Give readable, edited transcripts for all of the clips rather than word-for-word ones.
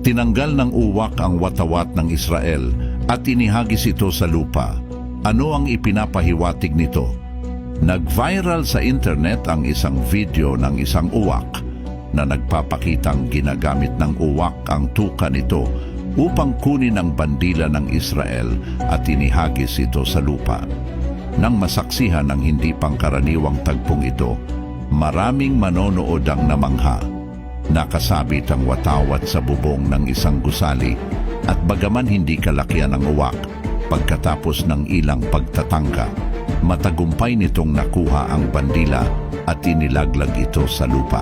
Tinanggal ng uwak ang watawat ng Israel at inihagis ito sa lupa. Ano ang ipinapahiwatig nito? Nag-viral sa internet ang isang video ng isang uwak na nagpapakitang ginagamit ng uwak ang tuka nito upang kunin ang bandila ng Israel at inihagis ito sa lupa. Nang masaksihan ng hindi pangkaraniwang tagpong ito, maraming manonood ang namangha. Nakasabit ang watawat sa bubong ng isang gusali at bagaman hindi kalakihan ang uwak, pagkatapos ng ilang pagtatangka, matagumpay nitong nakuha ang bandila at inilaglag ito sa lupa.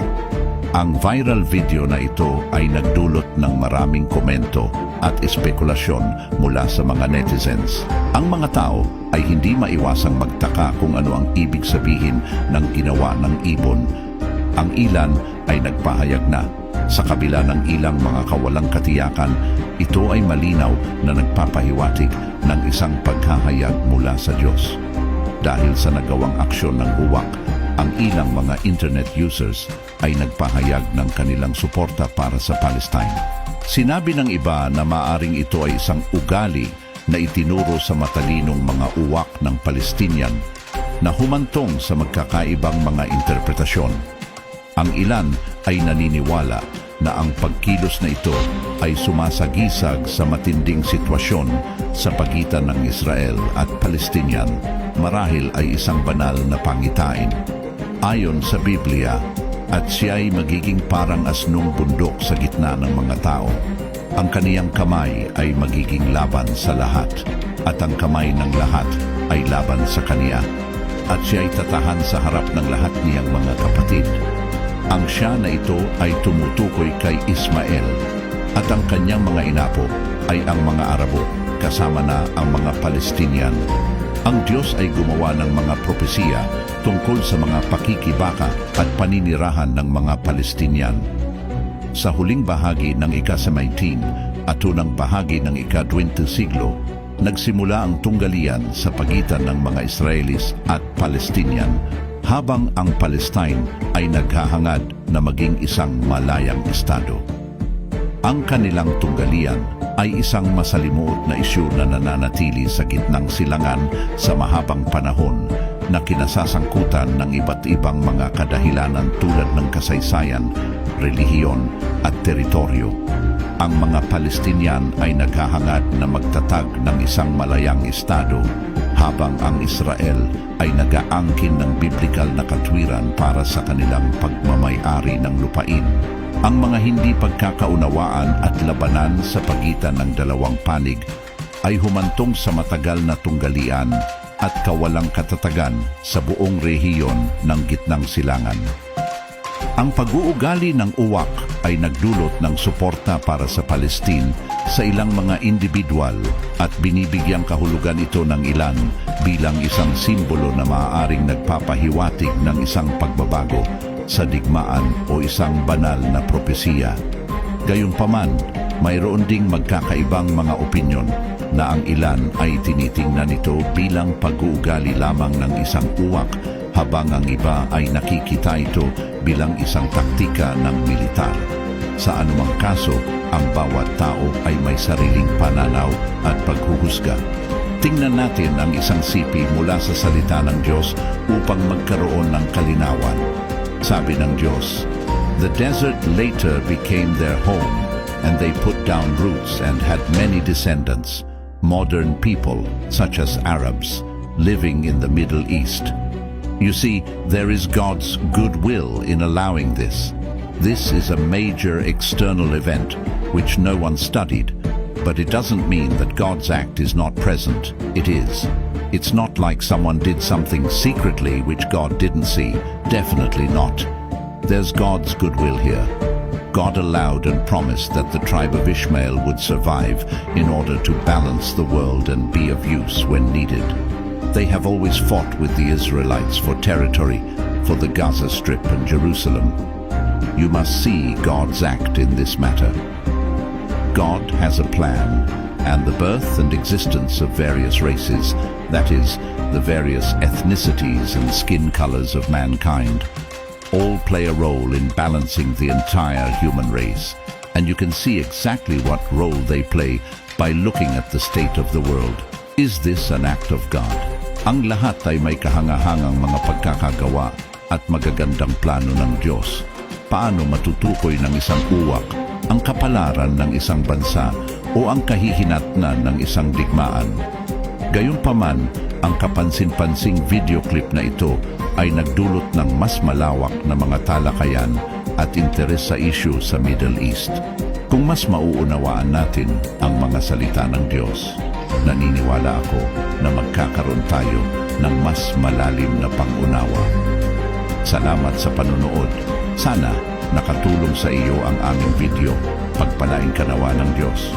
Ang viral video na ito ay nagdulot ng maraming komento at espekulasyon mula sa mga netizens. Ang mga tao ay hindi maiwasang magtaka kung ano ang ibig sabihin ng ginawa ng ibon. Ang ilan ay nagpahayag na, sa kabila ng ilang mga kawalang katiyakan, ito ay malinaw na nagpapahiwatig ng isang paghahayag mula sa Diyos. Dahil sa nagawang aksyon ng uwak, ang ilang mga internet users ay nagpahayag ng kanilang suporta para sa Palestine. Sinabi ng iba na maaring ito ay isang ugali na itinuro sa matalinong mga uwak ng Palestinian na humantong sa magkakaibang mga interpretasyon. Ang ilan ay naniniwala na ang pagkilos na ito ay sumasagisag sa matinding sitwasyon sa pagitan ng Israel at Palestinian, marahil ay isang banal na pangitain. Ayon sa Biblia, at siya ay magiging parang asnong bundok sa gitna ng mga tao. Ang kaniyang kamay ay magiging laban sa lahat, at ang kamay ng lahat ay laban sa kaniya. At siya ay tatahan sa harap ng lahat niyang mga kapatid. Ang siya na ito ay tumutukoy kay Ismael, at ang kanyang mga inapo ay ang mga Arabo, kasama na ang mga Palestinian. Ang Diyos ay gumawa ng mga propesiya tungkol sa mga pakikibaka at paninirahan ng mga Palestinian. Sa huling bahagi ng ika-19 at unang bahagi ng ika-20 siglo, nagsimula ang tunggalian sa pagitan ng mga Israelis at Palestinian, habang ang Palestine ay naghahangad na maging isang malayang estado. Ang kanilang tunggalian ay isang masalimuot na isyu na nananatili sa gitnang silangan sa mahabang panahon na kinasasangkutan ng iba't ibang mga kadahilanan tulad ng kasaysayan, relihiyon at teritoryo. Ang mga Palestinian ay naghahangad na magtatag ng isang malayang estado, habang ang Israel ay nag-aangkin ng biblikal na katwiran para sa kanilang pagmamay-ari ng lupain. Ang mga hindi pagkakaunawaan at labanan sa pagitan ng dalawang panig ay humantong sa matagal na tunggalian at kawalang katatagan sa buong rehiyon ng gitnang silangan. Ang pag-uugali ng uwak ay nagdulot ng suporta para sa Palestine sa ilang mga individual at binibigyang kahulugan ito ng ilan bilang isang simbolo na maaaring nagpapahiwatig ng isang pagbabago sa digmaan o isang banal na propesiya. Gayunpaman, mayroon ding magkakaibang mga opinyon na ang ilan ay tinitingnan ito bilang pag-uugali lamang ng isang uwak, habang ang iba ay nakikita ito bilang isang taktika ng militar. Sa anumang kaso, ang bawat tao ay may sariling pananaw at paghuhusga. Tingnan natin ang isang sipi mula sa salita ng Diyos upang magkaroon ng kalinawan. Sabi ng Diyos, "The desert later became their home, and they put down roots and had many descendants, modern people such as Arabs, living in the Middle East." You see, there is God's goodwill in allowing this. This is a major external event which no one studied, but it doesn't mean that God's act is not present. It is. It's not like someone did something secretly which God didn't see. Definitely not. There's God's goodwill here. God allowed and promised that the tribe of Ishmael would survive in order to balance the world and be of use when needed. They have always fought with the Israelites for territory, for the Gaza Strip and Jerusalem. You must see God's act in this matter. God has a plan, and the birth and existence of various races, that is, the various ethnicities and skin colors of mankind, all play a role in balancing the entire human race. and you can see exactly what role they play by looking at the state of the world. Is this an act of God? Ang lahat ay may kahangahangang mga pagkakagawa at magagandang plano ng Diyos. Paano matutukoy ng isang uwak ang kapalaran ng isang bansa o ang kahihinatnan ng isang digmaan? Gayunpaman, ang kapansin-pansing video clip na ito ay nagdulot ng mas malawak na mga talakayan at interes sa issue sa Middle East. Kung mas mauunawaan natin ang mga salita ng Diyos, naniniwala ako na magkakaroon tayo ng mas malalim na pangunawa. Salamat sa panunood. Sana nakatulong sa iyo ang aming video. Pagpalain ka nawa ng Diyos.